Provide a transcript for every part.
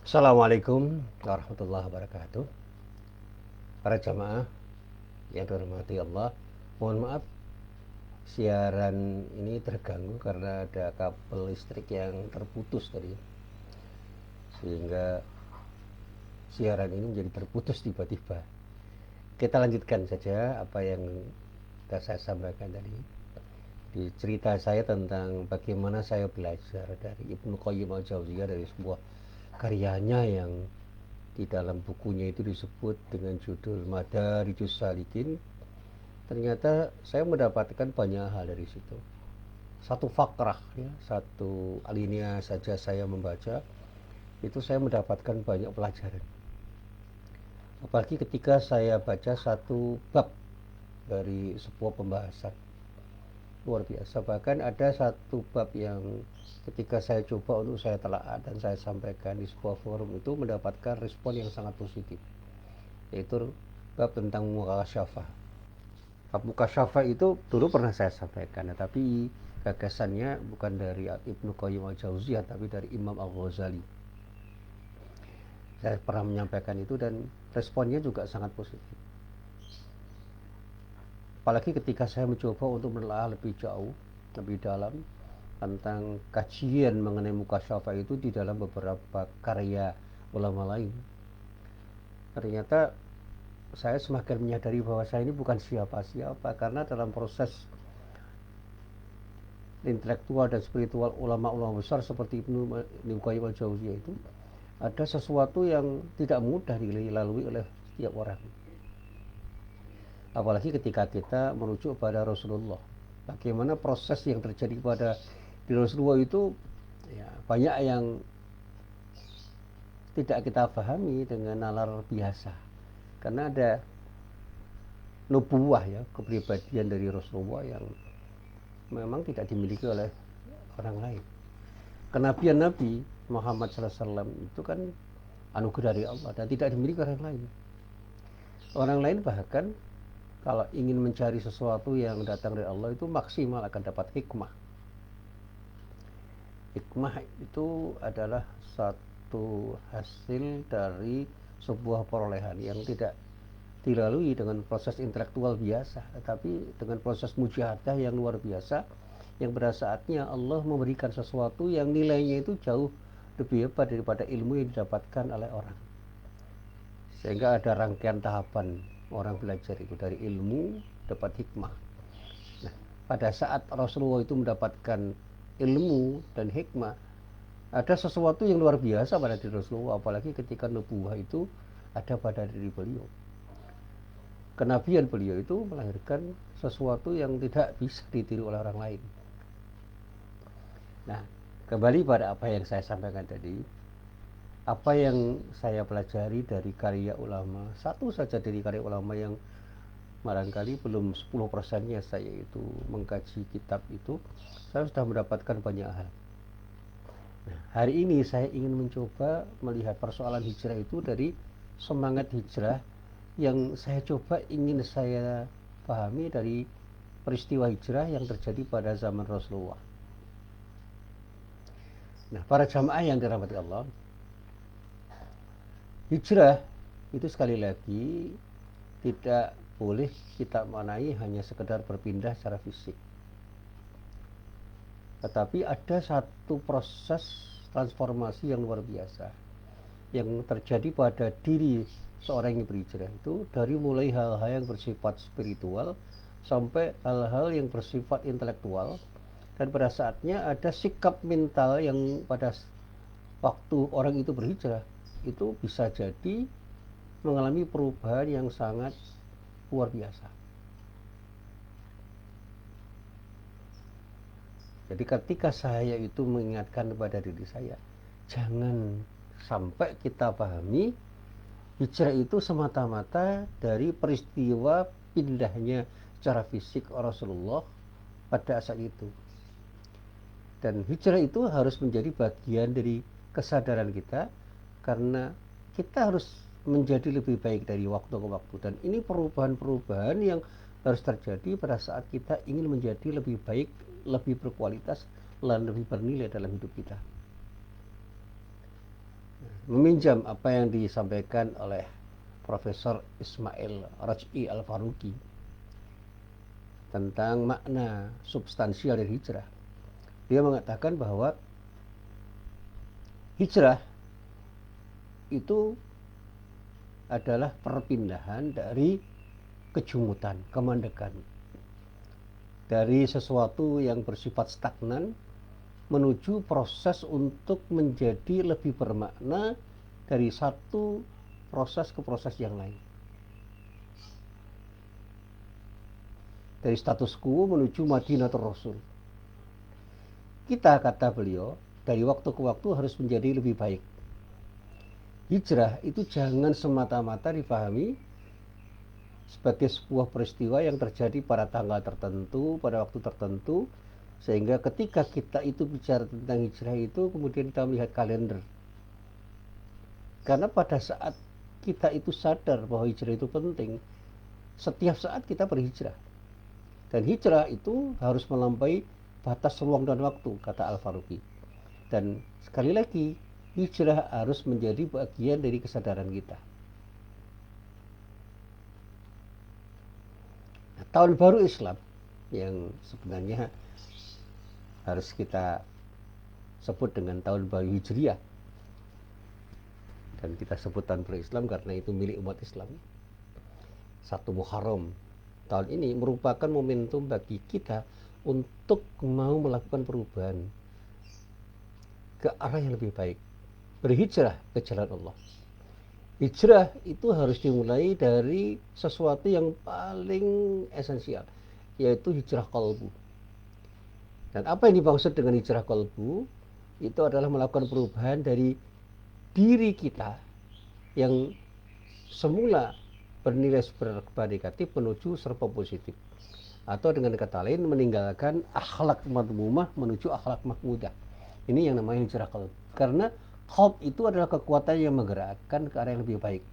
Assalamualaikum warahmatullahi wabarakatuh. Para jamaah yang dirahmati Allah, mohon maaf siaran ini terganggu karena ada kabel listrik yang terputus tadi, sehingga siaran ini menjadi terputus tiba-tiba. Kita lanjutkan saja apa yang saya sampaikan tadi di cerita saya tentang bagaimana saya belajar dari Ibnu Qayyim al-Jauziyah, dari sebuah karyanya yang di dalam bukunya itu disebut dengan judul Madarijus Salikin. Ternyata saya mendapatkan banyak hal dari situ. Satu fakrah, ya, satu alinea saja saya membaca, itu saya mendapatkan banyak pelajaran. Apalagi ketika saya baca satu bab dari sebuah pembahasan. Luar biasa. Bahkan ada satu bab yang ketika saya coba untuk saya telaah dan saya sampaikan di sebuah forum, itu mendapatkan respon yang sangat positif, yaitu bab tentang mukasyafah. Bab mukasyafah itu dulu pernah saya sampaikan, tapi gagasannya bukan dari Ibnu Qayyim al-Jauziyah, tapi dari Imam Al-Ghazali. Saya pernah menyampaikan itu dan responnya juga sangat positif. Apalagi ketika saya mencoba untuk menelaah lebih jauh, lebih dalam tentang kajian mengenai mukasyafah itu di dalam beberapa karya ulama lain. Ternyata saya semakin menyadari bahwa saya ini bukan siapa-siapa, karena dalam proses intelektual dan spiritual ulama-ulama besar seperti Ibnu Qayyim al-Jauziyah itu ada sesuatu yang tidak mudah dilalui oleh setiap orang. Apalagi ketika kita merujuk pada Rasulullah, bagaimana proses yang terjadi pada di Rasulullah itu, ya, banyak yang tidak kita pahami dengan nalar biasa, karena ada nubuwah, ya, kepribadian dari Rasulullah yang memang tidak dimiliki oleh orang lain. Kenabian Nabi Muhammad SAW itu kan anugerah dari Allah dan tidak dimiliki orang lain. Orang lain bahkan kalau ingin mencari sesuatu yang datang dari Allah itu maksimal akan dapat hikmah. Hikmah itu adalah satu hasil dari sebuah perolehan yang tidak dilalui dengan proses intelektual biasa, tetapi dengan proses mujahadah yang luar biasa, yang pada saatnya Allah memberikan sesuatu yang nilainya itu jauh lebih hebat daripada ilmu yang didapatkan oleh orang. Sehingga ada rangkaian tahapan orang belajar itu, dari ilmu dapat hikmah. Nah, pada saat Rasulullah itu mendapatkan ilmu dan hikmah, ada sesuatu yang luar biasa pada diri Rasulullah, apalagi ketika nubuwah itu ada pada diri beliau. Kenabian beliau itu melahirkan sesuatu yang tidak bisa ditiru oleh orang lain. Nah, kembali pada apa yang saya sampaikan tadi, apa yang saya pelajari dari karya ulama, satu saja dari karya ulama yang barangkali belum 10%-nya saya itu mengkaji kitab itu, saya sudah mendapatkan banyak hal. Nah, hari ini saya ingin mencoba melihat persoalan hijrah itu dari semangat hijrah yang saya coba ingin saya pahami dari peristiwa hijrah yang terjadi pada zaman Rasulullah. Nah, para jamaah yang dirahmati Allah, hijrah itu sekali lagi tidak boleh kita maknai hanya sekedar berpindah secara fisik, tetapi ada satu proses transformasi yang luar biasa yang terjadi pada diri seorang yang berhijrah itu, dari mulai hal-hal yang bersifat spiritual sampai hal-hal yang bersifat intelektual. Dan pada saatnya ada sikap mental yang pada waktu orang itu berhijrah itu bisa jadi mengalami perubahan yang sangat luar biasa. Jadi ketika saya itu mengingatkan kepada diri saya, jangan sampai kita pahami hijrah itu semata-mata dari peristiwa pindahnya secara fisik Rasulullah pada saat itu. Dan hijrah itu harus menjadi bagian dari kesadaran kita, karena kita harus menjadi lebih baik dari waktu ke waktu. Dan ini perubahan-perubahan yang harus terjadi pada saat kita ingin menjadi lebih baik, lebih berkualitas, dan lebih bernilai dalam hidup kita. meminjam apa yang disampaikan oleh Profesor Ismail Raj'i Al-Faruqi tentang makna substansial dari hijrah. Dia mengatakan bahwa hijrah itu adalah perpindahan dari kejumutan, kemandekan, dari sesuatu yang bersifat stagnan menuju proses untuk menjadi lebih bermakna dari satu proses ke proses yang lain. Dari status quo menuju Madinatul Rasul. Kita, kata beliau, dari waktu ke waktu harus menjadi lebih baik. Hijrah itu jangan semata-mata dipahami sebagai sebuah peristiwa yang terjadi pada tanggal tertentu, pada waktu tertentu, sehingga ketika kita itu bicara tentang hijrah itu kemudian kita melihat kalender. Karena pada saat kita itu sadar bahwa hijrah itu penting, setiap saat kita berhijrah. Dan hijrah itu harus melampaui batas ruang dan waktu, kata Al-Faruqi. Dan sekali lagi, hijrah harus menjadi bagian dari kesadaran kita. Nah, tahun baru Islam yang sebenarnya harus kita sebut dengan tahun baru Hijriah. Dan kita sebut tahun baru Islam karena itu milik umat Islam. 1 Muharram tahun ini merupakan momentum bagi kita untuk mau melakukan perubahan ke arah yang lebih baik, berhijrah ke jalan Allah. Hijrah itu harus dimulai dari sesuatu yang paling esensial, yaitu hijrah qalbu. Dan apa yang dimaksud dengan hijrah qalbu? Itu adalah melakukan perubahan dari diri kita yang semula bernilai serba negatif menuju serba positif, atau dengan kata lain meninggalkan akhlak madmumah menuju akhlak mahmudah. Ini yang namanya hijrah qalb. Karena qalb itu adalah kekuatan yang menggerakkan ke arah yang lebih baik.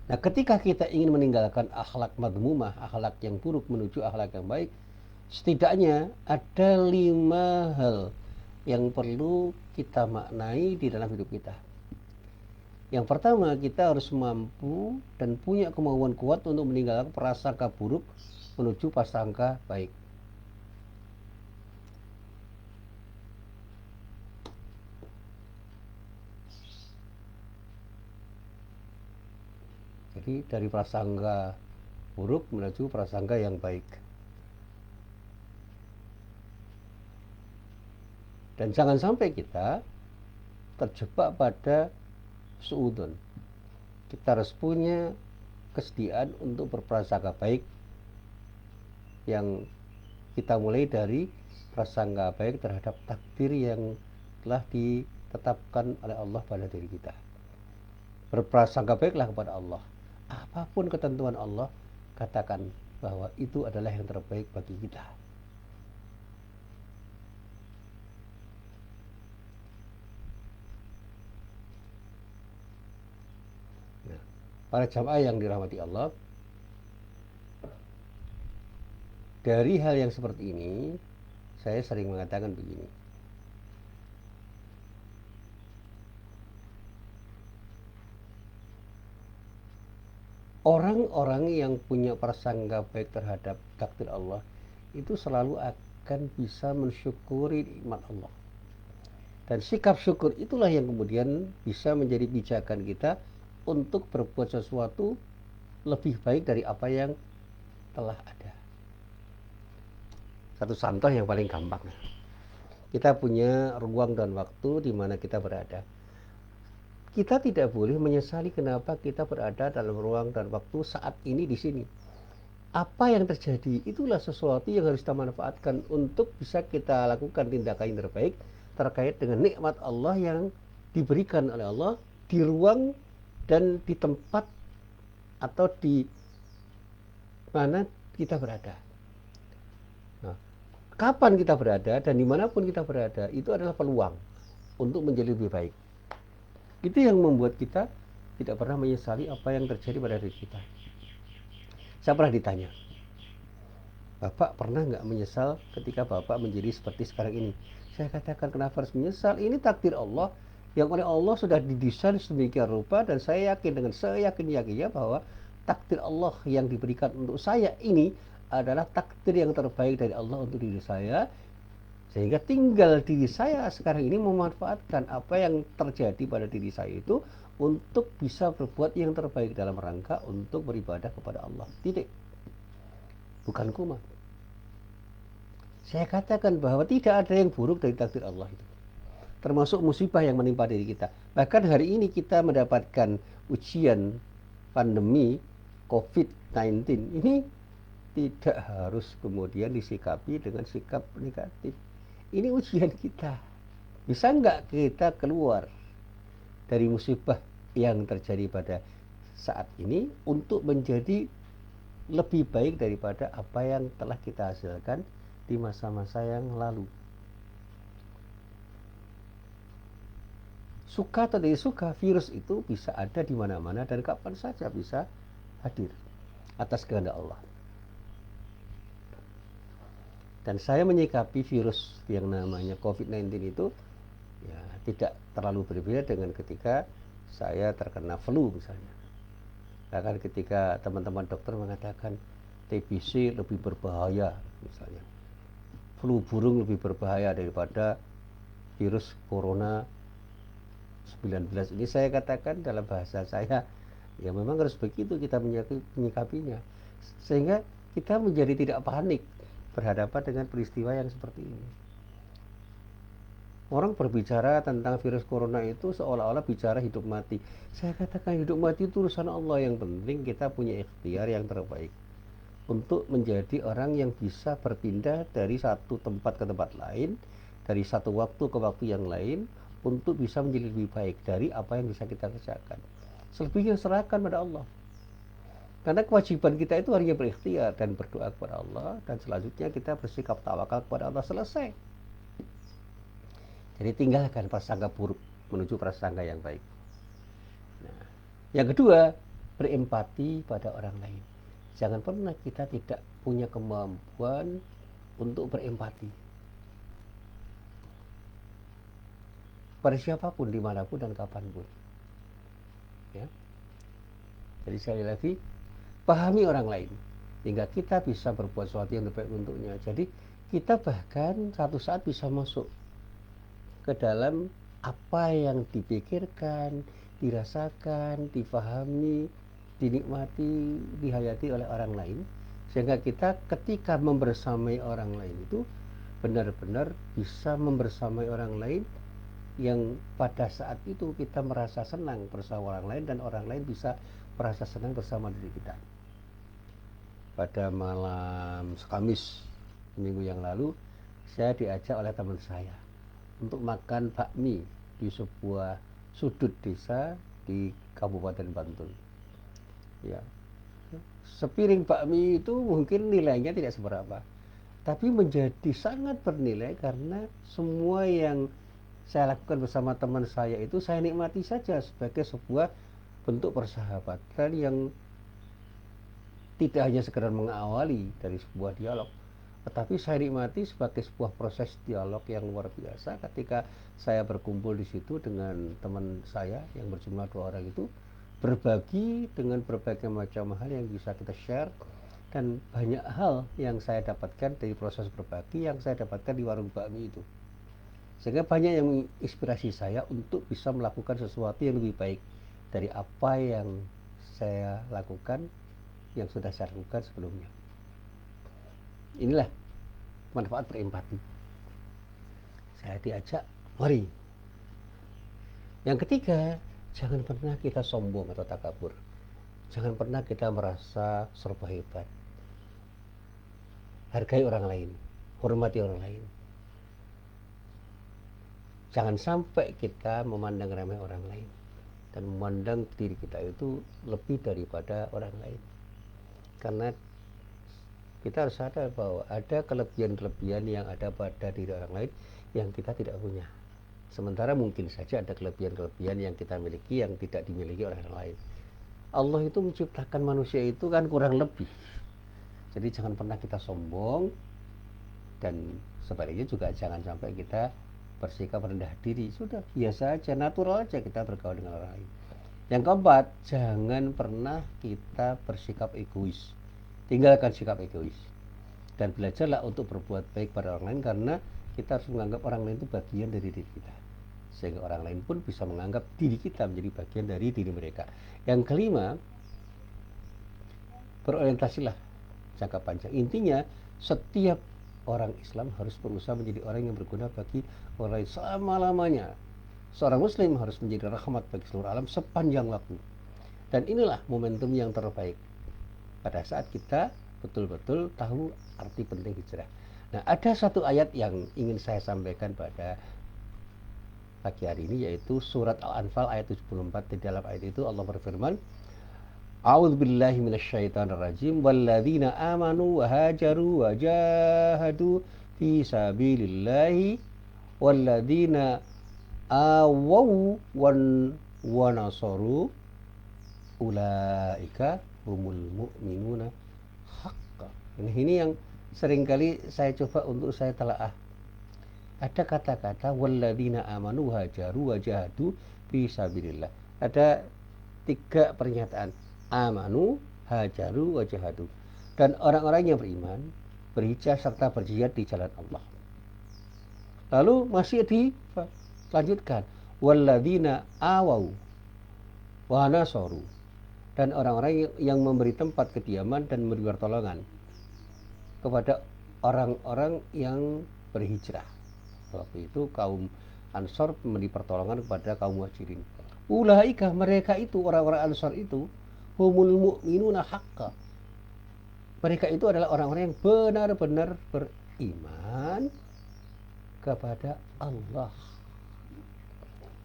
Nah, ketika kita ingin meninggalkan akhlak madmumah, akhlak yang buruk menuju akhlak yang baik, setidaknya ada 5 hal yang perlu kita maknai di dalam hidup kita. Yang pertama, kita harus mampu dan punya kemauan kuat untuk meninggalkan prasangka buruk menuju prasangka baik. Jadi dari prasangka buruk menuju prasangka yang baik. Dan jangan sampai kita terjebak pada suudon. Kita harus punya kesediaan untuk berprasangka baik, yang kita mulai dari prasangka baik terhadap takdir yang telah ditetapkan oleh Allah pada diri kita. Berprasangka baiklah kepada Allah. Apapun ketentuan Allah, katakan bahwa itu adalah yang terbaik bagi kita. Nah, para jamaah yang dirahmati Allah, dari hal yang seperti ini, saya sering mengatakan begini. Orang-orang yang punya prasangka baik terhadap takdir Allah itu selalu akan bisa mensyukuri nikmat Allah. Dan sikap syukur itulah yang kemudian bisa menjadi pijakan kita untuk berbuat sesuatu lebih baik dari apa yang telah ada. Satu contoh yang paling gampang. Kita punya ruang dan waktu di mana kita berada. Kita tidak boleh menyesali kenapa kita berada dalam ruang dan waktu saat ini di sini. Apa yang terjadi itulah sesuatu yang harus kita manfaatkan untuk bisa kita lakukan tindakan yang terbaik terkait dengan nikmat Allah yang diberikan oleh Allah di ruang dan di tempat atau di mana kita berada. Nah, kapan kita berada dan dimanapun kita berada itu adalah peluang untuk menjadi lebih baik. Itu yang membuat kita tidak pernah menyesali apa yang terjadi pada diri kita. Saya pernah ditanya, Bapak pernah nggak menyesal ketika Bapak menjadi seperti sekarang ini? Saya katakan, kenapa harus menyesal? Ini takdir Allah. yang oleh Allah sudah didesain sedemikian rupa, dan saya yakin dengan seyakin-yakinnya bahwa takdir Allah yang diberikan untuk saya ini adalah takdir yang terbaik dari Allah untuk diri saya, sehingga tinggal diri saya sekarang ini memanfaatkan apa yang terjadi pada diri saya itu untuk bisa berbuat yang terbaik dalam rangka untuk beribadah kepada Allah. Titik. Bukan koma. Saya katakan bahwa tidak ada yang buruk dari takdir Allah itu, termasuk musibah yang menimpa diri kita. Bahkan hari ini kita mendapatkan ujian pandemi COVID-19 ini tidak harus kemudian disikapi dengan sikap negatif. Ini ujian kita. Bisa nggak kita keluar dari musibah yang terjadi pada saat ini untuk menjadi lebih baik daripada apa yang telah kita hasilkan di masa-masa yang lalu. Suka atau tidak suka, virus itu bisa ada di mana-mana dan kapan saja bisa hadir atas kehendak Allah. Dan saya menyikapi virus yang namanya COVID-19 itu ya tidak terlalu berbeda dengan ketika saya terkena flu misalnya. Bahkan ketika teman-teman dokter mengatakan TBC lebih berbahaya misalnya, flu burung lebih berbahaya daripada virus corona 19 ini, saya katakan dalam bahasa saya, ya memang harus begitu kita menyikapinya, sehingga kita menjadi tidak panik berhadapan dengan peristiwa yang seperti ini. Orang berbicara tentang virus corona itu seolah-olah bicara hidup mati. Saya katakan hidup mati itu urusan Allah, yang penting kita punya ikhtiar yang terbaik untuk menjadi orang yang bisa berpindah dari satu tempat ke tempat lain, dari satu waktu ke waktu yang lain, untuk bisa menjadi lebih baik dari apa yang bisa kita kerjakan. Selebihnya serahkan pada Allah. Karena kewajiban kita itu hanya berikhtiar dan berdoa kepada Allah, dan selanjutnya kita bersikap tawakal kepada Allah, selesai. Jadi tinggalkan prasangka buruk menuju prasangka yang baik. Nah, yang kedua, berempati pada orang lain. Jangan pernah kita tidak punya kemampuan untuk berempati pada siapapun, dimanapun dan kapanpun. Ya. Jadi sekali lagi, pahami orang lain hingga kita bisa berbuat sesuatu yang lebih baik untuknya. Jadi kita bahkan satu saat bisa masuk ke dalam apa yang dipikirkan, dirasakan, difahami, dinikmati, dihayati oleh orang lain, sehingga kita ketika membersamai orang lain itu benar-benar bisa membersamai orang lain yang pada saat itu kita merasa senang bersama orang lain, dan orang lain bisa merasa senang bersama diri kita. Pada malam Kamis minggu yang lalu, saya diajak oleh teman saya untuk makan bakmi di sebuah sudut desa di Kabupaten Bantul. Ya, sepiring bakmi itu mungkin nilainya tidak seberapa, tapi menjadi sangat bernilai karena semua yang saya lakukan bersama teman saya itu saya nikmati saja sebagai sebuah bentuk persahabatan yang tidak hanya sekedar mengawali dari sebuah dialog, tetapi saya nikmati sebagai sebuah proses dialog yang luar biasa ketika saya berkumpul di situ dengan teman saya yang berjumlah 2 orang itu, berbagi dengan berbagai macam hal yang bisa kita share, dan banyak hal yang saya dapatkan dari proses berbagi yang saya dapatkan di warung bakmi itu, sehingga banyak yang menginspirasi saya untuk bisa melakukan sesuatu yang lebih baik dari apa yang saya lakukan, yang sudah saya lakukan sebelumnya. Inilah manfaat berempati. Saya diajak, mari. Yang ketiga, jangan pernah kita sombong atau takabur. Jangan pernah kita merasa serba hebat. Hargai orang lain, hormati orang lain. Jangan sampai kita memandang remeh orang lain dan memandang diri kita itu lebih daripada orang lain. Karena kita harus sadar bahwa ada kelebihan-kelebihan yang ada pada diri orang lain yang kita tidak punya. Sementara mungkin saja ada kelebihan-kelebihan yang kita miliki yang tidak dimiliki oleh orang lain. Allah itu menciptakan manusia itu kan kurang lebih. Jadi jangan pernah kita sombong, dan sebaliknya juga jangan sampai kita bersikap rendah diri, sudah biasa aja, natural aja kita bergaul dengan orang lain. Yang keempat, jangan pernah kita bersikap egois. Tinggalkan sikap egois dan belajarlah untuk berbuat baik pada orang lain, karena kita harus menganggap orang lain itu bagian dari diri kita, sehingga orang lain pun bisa menganggap diri kita menjadi bagian dari diri mereka. Yang kelima, berorientasilah jangka panjang. Intinya, setiap orang Islam harus berusaha menjadi orang yang berguna bagi orang lain selama-lamanya. Seorang muslim harus menjadi rahmat bagi seluruh alam sepanjang waktu. Dan inilah momentum yang terbaik pada saat kita betul-betul tahu arti penting hijrah. Nah, ada satu ayat yang ingin saya sampaikan pada pagi hari ini, yaitu surat Al-Anfal ayat 74. Di dalam ayat itu Allah berfirman, A'udzubillahi minasyaitonirrajim, walladzina amanu wa hajaru wa jahadu fi sabilillahi walladzina awaw wa nasaru ulaika humul mu'minuna haqqa. Ini yang seringkali saya coba untuk saya telaah. Ada kata-kata walladzina amanu hajaru wa jahadu fi sabilillah. Ada 3 pernyataan. Amanu, hajaru, wa jahadu. Dan orang-orang yang beriman, berhijrah serta berjihad di jalan Allah. Lalu masih dilanjutkan, walladzina awau wa nasaru. Dan orang-orang yang memberi tempat kediaman dan memberi pertolongan kepada orang-orang yang berhijrah. Waktu itu kaum Ansor memberi pertolongan kepada kaum Muhajirin. Ulaika, mereka itu, orang-orang Ansor itu, humul mu'minuna haqqa. Mereka itu adalah orang-orang yang benar-benar beriman kepada Allah.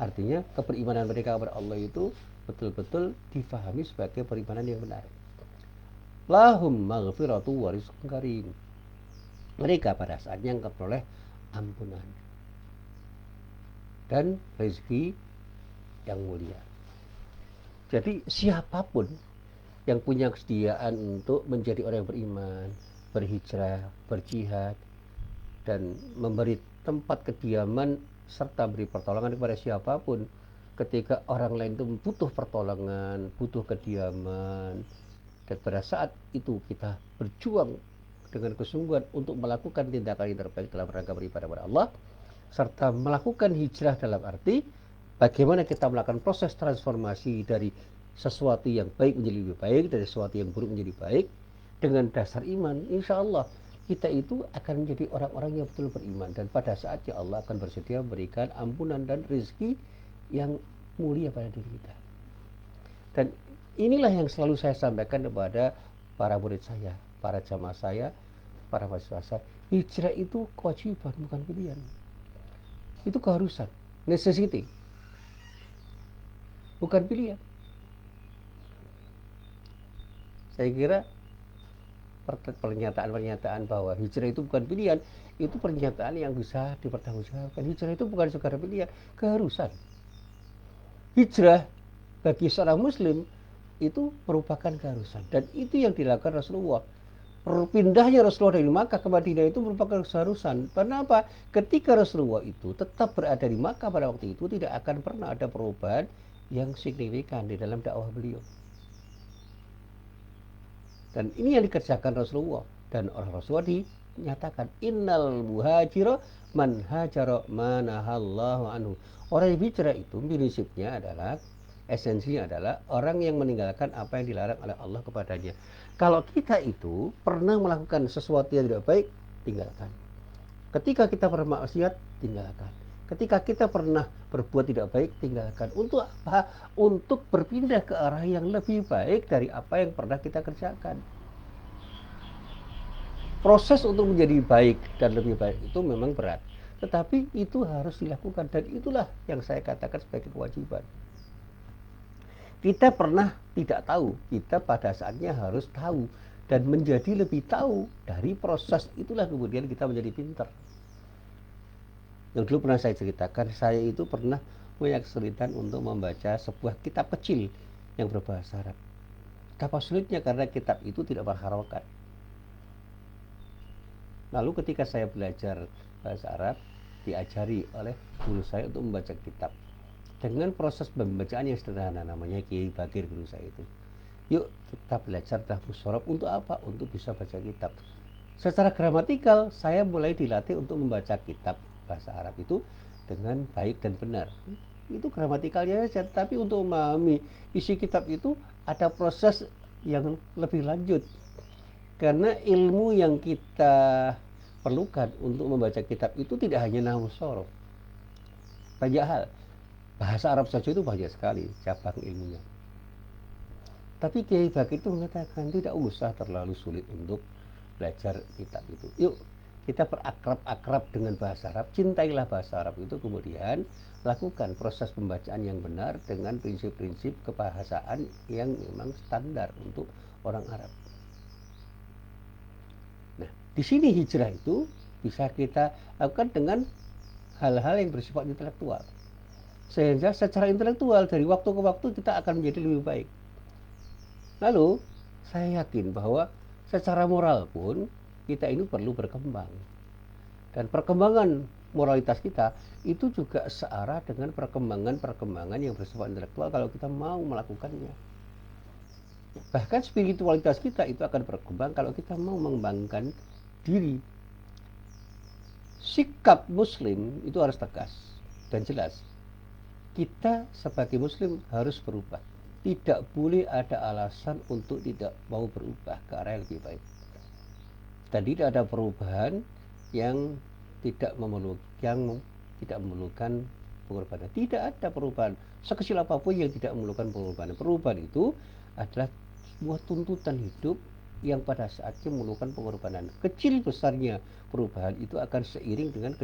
Artinya keberimanan mereka kepada Allah itu betul-betul difahami sebagai perimanan yang benar. Lahum maghfiratu wa rizqun karim. Mereka pada saatnya memperoleh ampunan dan rezeki yang mulia. Jadi siapapun yang punya kesediaan untuk menjadi orang yang beriman, berhijrah, berjihad, dan memberi tempat kediaman serta beri pertolongan kepada siapapun ketika orang lain itu butuh pertolongan, butuh kediaman, dan pada saat itu kita berjuang dengan kesungguhan untuk melakukan tindakan yang terbaik dalam rangka beribadah kepada Allah, serta melakukan hijrah dalam arti bagaimana kita melakukan proses transformasi dari sesuatu yang baik menjadi lebih baik, dari sesuatu yang buruk menjadi baik, dengan dasar iman. Insya Allah kita itu akan menjadi orang-orang yang betul beriman, dan pada saatnya Allah akan bersedia memberikan ampunan dan rezeki yang mulia pada diri kita. Dan inilah yang selalu saya sampaikan kepada para murid saya, para jamaah saya, para mahasiswa saya. Hijrah itu kewajiban, bukan pilihan. Itu keharusan, necessity, bukan pilihan. Saya kira pernyataan-pernyataan bahwa hijrah itu bukan pilihan, itu pernyataan yang bisa dipertanggungjawabkan. Hijrah itu bukan sekadar pilihan, keharusan. Hijrah bagi seorang muslim itu merupakan keharusan, dan itu yang dilakukan Rasulullah. Perpindahnya Rasulullah dari Makkah ke Madinah itu merupakan keharusan. Kenapa? Ketika Rasulullah itu tetap berada di Makkah pada waktu itu, tidak akan pernah ada perubahan yang signifikan di dalam dakwah beliau. Dan ini yang dikerjakan Rasulullah, dan orang Rasulullah dinyatakan innal muhajira man hajara manahallahu anhu. Orang yang hijrah itu prinsipnya adalah, esensinya adalah orang yang meninggalkan apa yang dilarang oleh Allah kepadanya. Kalau kita itu pernah melakukan sesuatu yang tidak baik, tinggalkan. Ketika kita bermaksiat, tinggalkan. Ketika kita pernah berbuat tidak baik, tinggalkan. Untuk apa? Untuk berpindah ke arah yang lebih baik dari apa yang pernah kita kerjakan. Proses untuk menjadi baik dan lebih baik itu memang berat, tetapi itu harus dilakukan, dan itulah yang saya katakan sebagai kewajiban. Kita pernah tidak tahu, kita pada saatnya harus tahu dan menjadi lebih tahu. Dari proses itulah kemudian kita menjadi pintar. Yang dulu pernah saya ceritakan, saya itu pernah punya kesulitan untuk membaca sebuah kitab kecil yang berbahasa Arab. Betapa sulitnya karena kitab itu tidak berharokat. Lalu ketika saya belajar bahasa Arab, diajari oleh guru saya untuk membaca kitab dengan proses pembacaan yang sederhana, namanya Kiai Bakir guru saya itu. Yuk kita belajar nahwu shorof untuk apa? Untuk bisa baca kitab. Secara gramatikal saya mulai dilatih untuk membaca kitab bahasa Arab itu dengan baik dan benar. Itu gramatikalnya saja, tapi untuk memahami isi kitab itu ada proses yang lebih lanjut. Karena ilmu yang kita perlukan untuk membaca kitab itu tidak hanya nahwu shorof, banyak hal. Bahasa Arab saja itu banyak sekali cabang ilmunya. Tapi Kiai Bakir itu mengatakan tidak usah terlalu sulit untuk belajar kitab itu. Yuk kita berakrab-akrab dengan bahasa Arab, cintailah bahasa Arab itu, kemudian lakukan proses pembacaan yang benar dengan prinsip-prinsip kebahasaan yang memang standar untuk orang Arab. Nah, di sini hijrah itu bisa kita lakukan dengan hal-hal yang bersifat intelektual. Sehingga secara intelektual dari waktu ke waktu kita akan menjadi lebih baik. Lalu saya yakin bahwa secara moral pun kita ini perlu berkembang. Dan perkembangan moralitas kita itu juga searah dengan perkembangan yang bersifat intelektual kalau kita mau melakukannya. Bahkan spiritualitas kita itu akan berkembang kalau kita mau mengembangkan diri. Sikap muslim itu harus tegas dan jelas. Kita sebagai muslim harus berubah. Tidak boleh ada alasan untuk tidak mau berubah ke arah yang lebih baik. Dan tidak ada perubahan yang tidak memerlukan pengorbanan. Tidak ada perubahan sekecil apapun yang tidak memerlukan pengorbanan. Perubahan itu adalah sebuah tuntutan hidup yang pada saatnya memerlukan pengorbanan. Kecil besarnya perubahan itu akan seiring dengan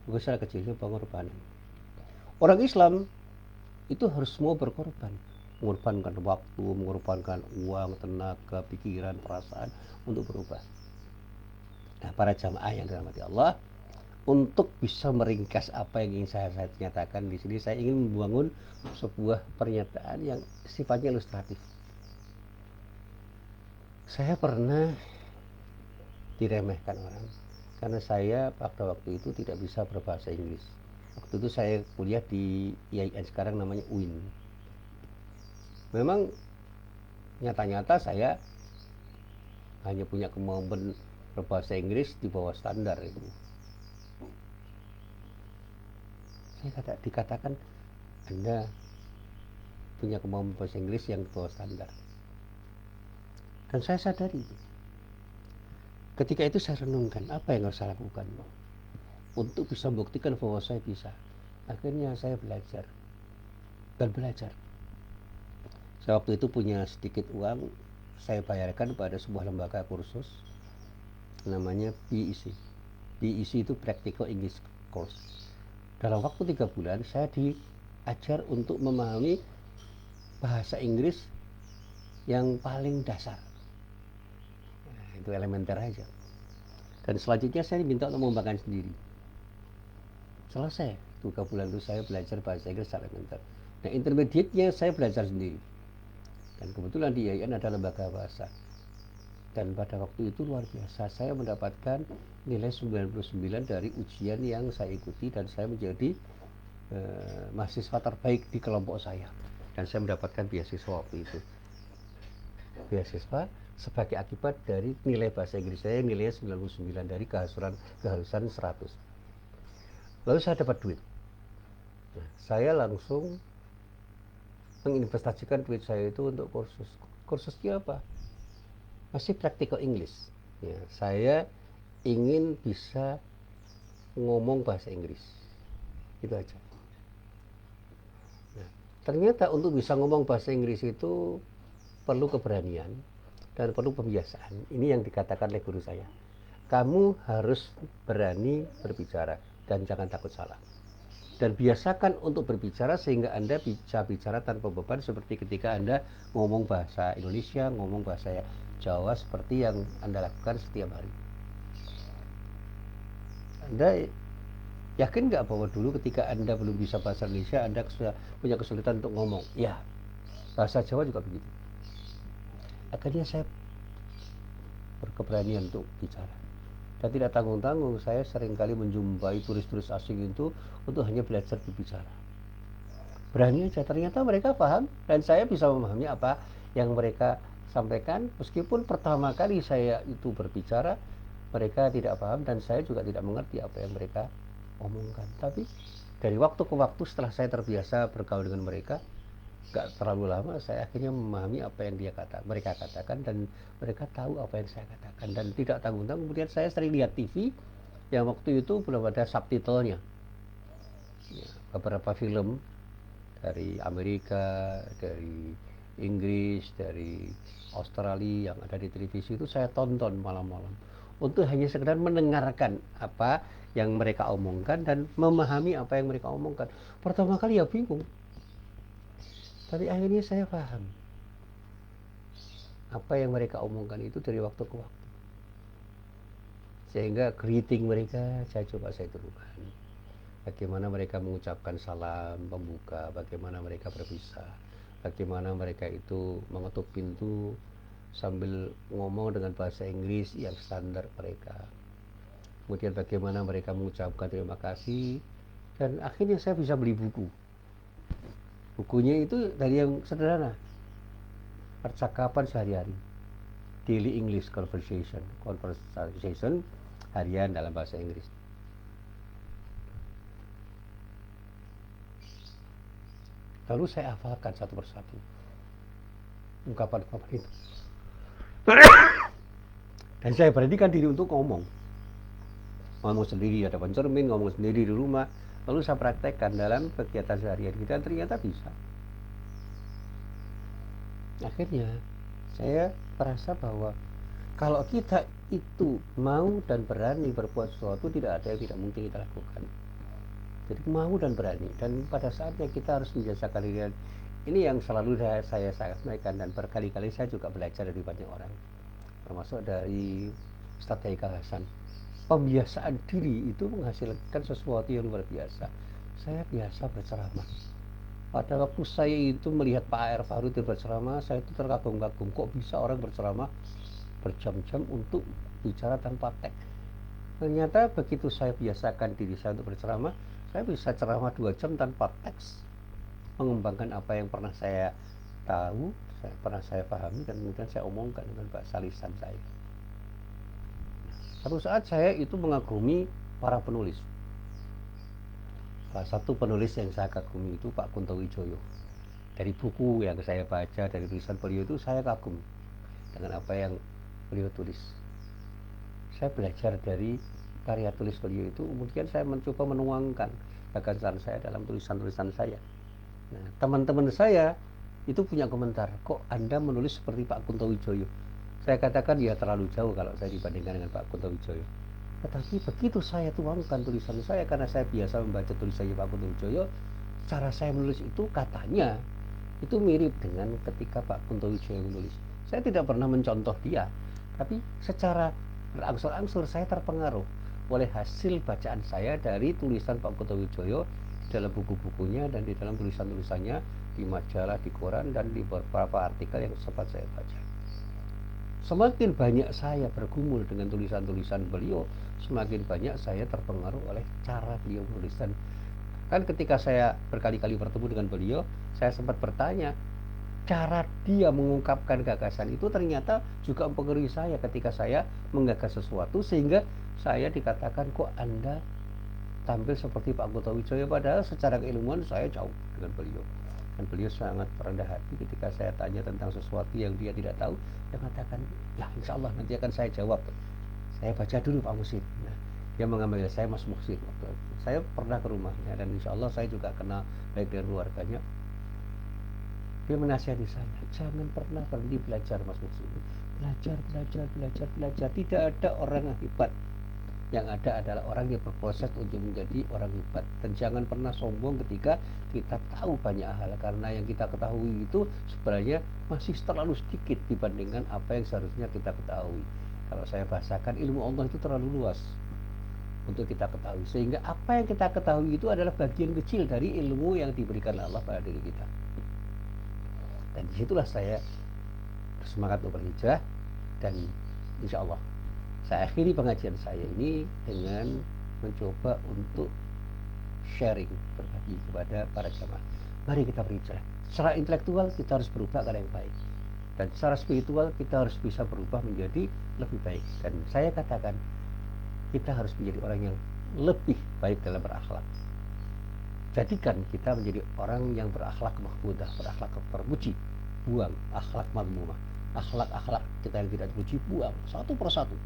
besar kecilnya pengorbanan. Orang Islam itu harus mau berkorban, mengorbankan waktu, mengorbankan uang, tenaga, pikiran, perasaan untuk berubah. Nah, para jamaah yang dirahmati Allah, untuk bisa meringkas apa yang ingin saya nyatakan di sini, saya ingin membangun sebuah pernyataan yang sifatnya ilustratif. Saya pernah diremehkan orang karena saya pada waktu itu tidak bisa berbahasa Inggris. Waktu itu saya kuliah di IAIN, sekarang namanya UIN. Memang nyata-nyata saya hanya punya kemampuan berbahasa Inggris di bawah standar itu. Saya dikatakan Anda punya kemampuan bahasa Inggris yang di bawah standar. Dan saya sadari itu. Ketika itu saya renungkan apa yang harus saya lakukan untuk bisa membuktikan bahwa saya bisa. Akhirnya saya belajar dan belajar. Saya waktu itu punya sedikit uang, saya bayarkan pada sebuah lembaga kursus namanya PEC. PEC itu Practical English Course. Dalam waktu 3 bulan saya diajar untuk memahami bahasa Inggris yang paling dasar. Nah, itu elementer aja. Dan selanjutnya saya diminta untuk mengembangkan sendiri. Selesai 3 bulan itu saya belajar bahasa Inggris secara elementer. Nah, intermediate-nya saya belajar sendiri. Dan kebetulan di IAIN ada lembaga bahasa. Dan pada waktu itu luar biasa, saya mendapatkan nilai 99 dari ujian yang saya ikuti, dan saya menjadi mahasiswa terbaik di kelompok saya. Dan saya mendapatkan beasiswa waktu itu. Beasiswa sebagai akibat dari nilai bahasa Inggris saya, nilainya 99 dari keharusan 100. Lalu saya dapat duit. Nah, saya langsung menginvestasikan duit saya itu untuk kursus. Kursusnya apa? Masih practical English. Ya, saya ingin bisa ngomong bahasa Inggris. Itu aja. Nah, ternyata untuk bisa ngomong bahasa Inggris itu perlu keberanian dan perlu pembiasaan. Ini yang dikatakan oleh guru saya. Kamu harus berani berbicara dan jangan takut salah. Dan biasakan untuk berbicara sehingga Anda bisa bicara tanpa beban, seperti ketika Anda ngomong bahasa Indonesia, ngomong bahasa Jawa seperti yang Anda lakukan setiap hari. Anda yakin nggak bahwa dulu ketika Anda belum bisa bahasa Indonesia, Anda punya kesulitan untuk ngomong? Ya, bahasa Jawa juga begitu. Akhirnya saya berkeberanian untuk bicara. Dan tidak tanggung-tanggung saya seringkali menjumpai turis-turis asing itu untuk hanya belajar berbicara. Berani aja, ternyata mereka paham dan saya bisa memahami apa yang mereka sampaikan, meskipun pertama kali saya itu berbicara mereka tidak paham dan saya juga tidak mengerti apa yang mereka omongkan. Tapi dari waktu ke waktu setelah saya terbiasa bergaul dengan mereka, gak terlalu lama saya akhirnya memahami apa yang mereka katakan, dan mereka tahu apa yang saya katakan. Dan tidak tanggung-tanggung kemudian saya sering lihat TV yang waktu itu belum ada subtitlenya ya, beberapa film dari Amerika, dari Inggris, dari Australia yang ada di televisi itu saya tonton malam-malam untuk hanya sekedar mendengarkan apa yang mereka omongkan dan memahami apa yang mereka omongkan. Pertama kali ya bingung, tapi akhirnya saya paham apa yang mereka omongkan itu dari waktu ke waktu, sehingga greeting mereka saya terubah. Bagaimana mereka mengucapkan salam pembuka, bagaimana mereka berpisah, bagaimana mereka itu mengetuk pintu sambil ngomong dengan bahasa Inggris yang standar mereka. Kemudian bagaimana mereka mengucapkan terima kasih, dan akhirnya saya bisa beli buku. Bukunya itu dari yang sederhana, percakapan sehari-hari, daily English conversation harian dalam bahasa Inggris. Lalu saya hafalkan satu persatu ungkapan-ungkapan itu. Dan saya berhentikan diri untuk ngomong sendiri, ada pencermin, ngomong sendiri di rumah. Lalu saya praktekkan dalam kegiatan sehari-hari kita, ternyata bisa. Akhirnya saya merasa bahwa kalau kita itu mau dan berani berbuat sesuatu, tidak ada yang tidak mungkin kita lakukan. Jadi mau dan berani, dan pada saatnya kita harus membiasakan diri. Ini yang selalu saya sampaikan, dan berkali-kali saya juga belajar dari banyak orang, termasuk dari Ustadz Haikal Hasan. Pembiasaan diri itu menghasilkan sesuatu yang luar biasa. Saya biasa berceramah. Pada waktu saya itu melihat Pak A.R. Fakhrudin berceramah, saya itu terkagum-kagum, kok bisa orang berceramah berjam-jam untuk bicara tanpa teks. Ternyata begitu saya biasakan diri saya untuk berceramah, saya bisa ceramah 2 jam tanpa teks, mengembangkan apa yang pernah saya tahu, pernah saya pahami, dan kemudian saya omongkan dengan bahasa lisan saya. Satu saat saya itu mengagumi para penulis. Salah satu penulis yang saya kagumi itu Pak Kunto Wijoyo. Dari buku yang saya baca, dari tulisan beliau itu saya kagum dengan apa yang beliau tulis. Saya belajar dari karya tulis beliau itu, kemudian saya mencoba menuangkan gagasan saya dalam tulisan-tulisan saya. Nah, teman-teman saya itu punya komentar, kok Anda menulis seperti Pak Kunto Wijoyo? Saya katakan ya terlalu jauh kalau saya dibandingkan dengan Pak Kunto Wijoyo. Tetapi begitu saya tuangkan tulisan saya, karena saya biasa membaca tulisannya Pak Kunto Wijoyo, cara saya menulis itu katanya itu mirip dengan ketika Pak Kunto Wijoyo menulis. Saya tidak pernah mencontoh dia, tapi secara berangsur-angsur saya terpengaruh oleh hasil bacaan saya dari tulisan Pak Kunto Wijoyo di dalam buku-bukunya dan di dalam tulisan-tulisannya di majalah, di koran, dan di beberapa artikel yang sempat saya baca. Semakin banyak saya bergumul dengan tulisan-tulisan beliau, semakin banyak saya terpengaruh oleh cara beliau menulis. Dan kan ketika saya berkali-kali bertemu dengan beliau, saya sempat bertanya, cara dia mengungkapkan gagasan itu ternyata juga mempengaruhi saya ketika saya menggagas sesuatu, sehingga saya dikatakan, kok Anda tampil seperti Pak Kunto Wijoyo, padahal secara keilmuan saya jauh dengan beliau. Dan beliau sangat rendah hati ketika saya tanya tentang sesuatu yang dia tidak tahu. Dia mengatakan, ya insya Allah nanti akan saya jawab, saya baca dulu Pak Muhsin. Nah, dia mengambil saya Mas Muhsin. Saya pernah ke rumahnya, dan insya Allah saya juga kenal baik dengan keluarganya. Dia menasihati saya, jangan pernah berhenti belajar Mas Muhsin. Belajar. Tidak ada orang yang hebat. Yang ada adalah orang yang berproses untuk menjadi orang hebat. Dan jangan pernah sombong ketika kita tahu banyak hal, karena yang kita ketahui itu sebenarnya masih terlalu sedikit dibandingkan apa yang seharusnya kita ketahui. Kalau saya bahasakan, ilmu Allah itu terlalu luas untuk kita ketahui, sehingga apa yang kita ketahui itu adalah bagian kecil dari ilmu yang diberikan Allah pada diri kita. Dan disitulah saya bersemangat untuk berhijrah, dan insya Allah Saya akhiri pengajian saya ini dengan mencoba untuk sharing, berbagi kepada para jamaah. Mari kita berhijrah. Secara intelektual kita harus berubah ke yang baik, dan secara spiritual kita harus bisa berubah menjadi lebih baik. Dan saya katakan kita harus menjadi orang yang lebih baik dalam berakhlak. Jadikan kita menjadi orang yang berakhlak mahmudah, berakhlak terpuji. Buang akhlak madmumah, akhlak-akhlak kita yang tidak terpuji, buang satu persatu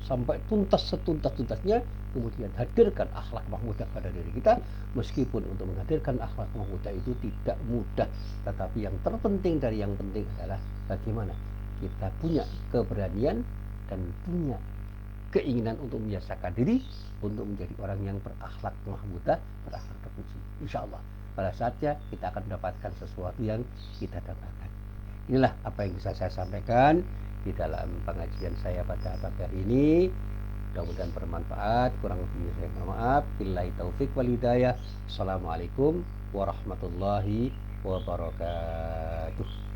sampai tuntas setuntas-tuntasnya. Kemudian hadirkan akhlak mahmudah pada diri kita. Meskipun untuk menghadirkan akhlak mahmudah itu tidak mudah, tetapi yang terpenting dari yang penting adalah bagaimana kita punya keberanian dan punya keinginan untuk membiasakan diri untuk menjadi orang yang berakhlak mahmudah, berakhlak terpuji. Insya Allah pada saatnya kita akan mendapatkan sesuatu yang kita dapatkan. Inilah apa yang bisa saya sampaikan di dalam pengajian saya pada pagi hari ini. Mudah-mudahan bermanfaat. Kurang lebihnya saya mohon maaf. Billahi taufik wal hidayah. Assalamualaikum warahmatullahi wabarakatuh.